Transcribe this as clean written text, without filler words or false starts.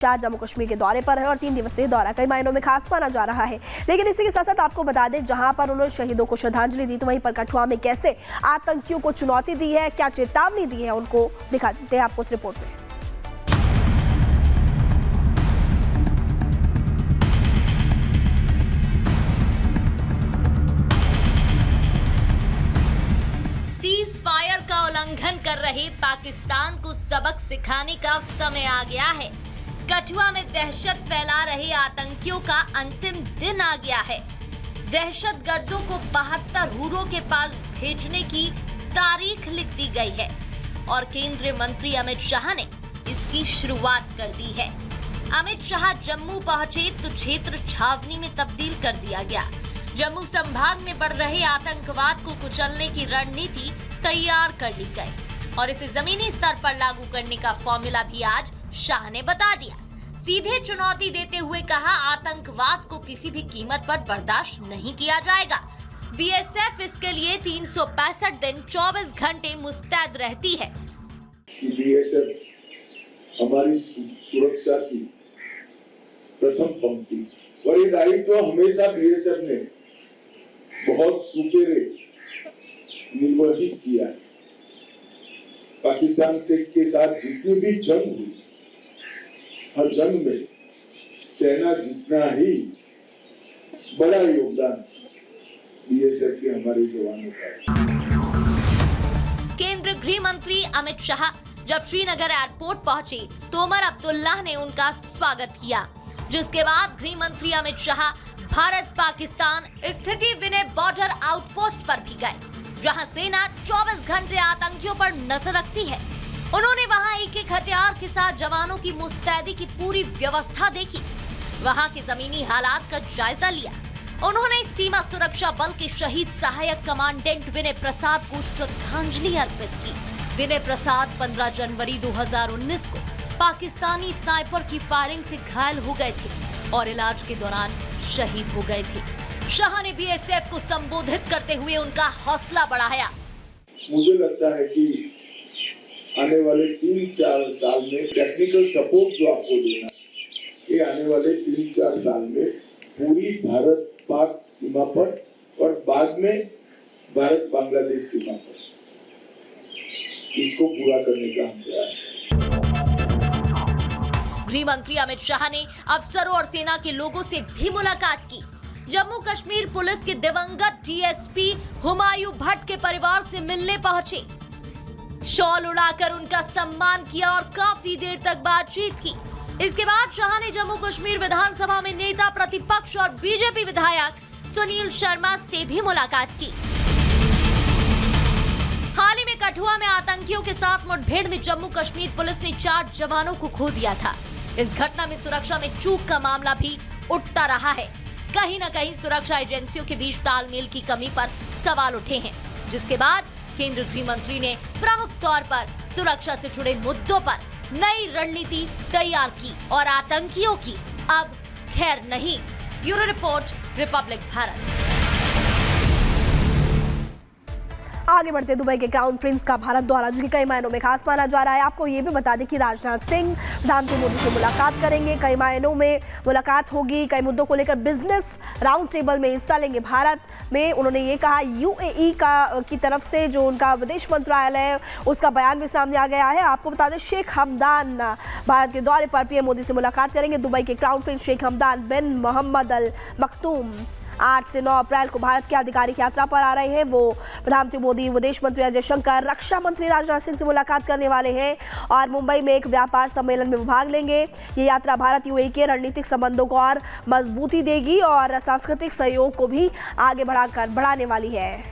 जम्मू कश्मीर के दौरे पर है और 3 दिवसीय दौरा कई मायनों में खास माना जा रहा है। लेकिन इसी के साथ साथ आपको बता दें, जहां पर उन्होंने शहीदों को श्रद्धांजलि दी, तो वहीं पर कठुआ में कैसे आतंकियों को चुनौती दी है, क्या चेतावनी दी है, उनको दिखा देते हैं आपको इस रिपोर्ट में। सीज फायर का उल्लंघन कर रहे पाकिस्तान को सबक सिखाने का समय आ गया है। कठुआ में दहशत फैला रहे आतंकियों का अंतिम दिन आ गया है। दहशतगर्दों को 72 हुरों के पास भेजने की तारीख लिख दी गई है और केंद्रीय मंत्री अमित शाह ने इसकी शुरुआत कर दी है। अमित शाह जम्मू पहुंचे तो क्षेत्र छावनी में तब्दील कर दिया गया। जम्मू संभाग में बढ़ रहे आतंकवाद को कुचलने की रणनीति तैयार कर ली गई और इसे जमीनी स्तर पर लागू करने का फॉर्मूला भी आज शाह ने बता दिया। सीधे चुनौती देते हुए कहा, आतंकवाद को किसी भी कीमत पर बर्दाश्त नहीं किया जाएगा। बीएसएफ इसके लिए 365 दिन 24 घंटे मुस्तैद रहती है। बीएसएफ हमारी सुरक्षा की प्रथम पंक्ति और ये दायित्व हमेशा बीएसएफ ने बहुत सुपेरे निर्वहित किया है। पाकिस्तान से के साथ जितनी भी जंग हुई, हर जंग में सेना जितना ही बड़ा योगदान बीएसएफ के हमारे जवानों का है। केंद्रीय गृह मंत्री अमित शाह जब श्रीनगर एयरपोर्ट पहुंचे तो उमर अब्दुल्ला ने उनका स्वागत किया, जिसके बाद गृह मंत्री अमित शाह भारत पाकिस्तान स्थिति विनय बॉर्डर आउटपोस्ट पर भी गए, जहां सेना 24 घंटे आतंकियों पर नजर रखती है। उन्होंने वहां एक हथियार के साथ जवानों की मुस्तैदी की पूरी व्यवस्था देखी, वहां के जमीनी हालात का जायजा लिया। उन्होंने सीमा सुरक्षा बल के शहीद सहायक कमांडेंट विनय प्रसाद को श्रद्धांजलि अर्पित की। विनय प्रसाद 15 जनवरी 2019 को पाकिस्तानी स्नाइपर की फायरिंग से घायल हो गए थे और इलाज के दौरान शहीद हो गए थे। शाह ने बीएसएफ को संबोधित करते हुए उनका हौसला बढ़ाया। मुझे लगता है कि आने वाले 3-4 साल में टेक्निकल सपोर्ट जो आपको देना, ये आने वाले 3-4 साल में पूरी भारत पाक सीमा पर और बाद में भारत बांग्लादेश सीमा पर इसको पूरा करने का हम प्रयास करें। गृह मंत्री अमित शाह ने अफसरों और सेना के लोगों से भी मुलाकात की। जम्मू कश्मीर पुलिस के दिवंगत डीएसपी हुमायूं भट्ट के परिवार से मिलने पहुंचे, शॉल उड़ाकर उनका सम्मान किया और काफी देर तक बातचीत की। इसके बाद शाह ने जम्मू कश्मीर विधानसभा में नेता प्रतिपक्ष और बीजेपी विधायक सुनील शर्मा से भी मुलाकात की। हाल ही में कठुआ में आतंकियों के साथ मुठभेड़ में जम्मू कश्मीर पुलिस ने 4 जवानों को खो दिया था। इस घटना में सुरक्षा में चूक का मामला भी उठता रहा है। कहीं न कहीं सुरक्षा एजेंसियों के बीच तालमेल की कमी पर सवाल उठे हैं, जिसके बाद केंद्रीय गृह मंत्री ने प्रमुख तौर पर सुरक्षा से जुड़े मुद्दों पर नई रणनीति तैयार की और आतंकियों की अब खैर नहीं। Bureau report, Republic Bharat. आगे बढ़ते दुबई के क्राउन प्रिंस का भारत दौरा, जो कि कई मायनों में खास माना जा रहा है। आपको ये भी बता दें कि राजनाथ सिंह प्रधानमंत्री मोदी से मुलाकात करेंगे, कई मायनों में मुलाकात होगी, कई मुद्दों को लेकर बिजनेस राउंड टेबल में हिस्सा लेंगे। भारत में उन्होंने ये कहा, यूएई की तरफ से जो उनका विदेश मंत्रालय है उसका बयान भी सामने आ गया है। आपको बता दें, शेख हमदान भारत के दौरे पर पीएम मोदी से मुलाकात करेंगे। दुबई के क्राउन प्रिंस शेख हमदान बिन मोहम्मद अल मखदूम 8 से 9 अप्रैल को भारत की आधिकारिक यात्रा पर आ रहे हैं। वो प्रधानमंत्री मोदी, विदेश मंत्री अजय शंकर, रक्षा मंत्री राजनाथ सिंह से मुलाकात करने वाले हैं और मुंबई में एक व्यापार सम्मेलन में भाग लेंगे। ये यात्रा भारत यूएई के रणनीतिक संबंधों को और मजबूती देगी और सांस्कृतिक सहयोग को भी आगे बढ़ाने वाली है।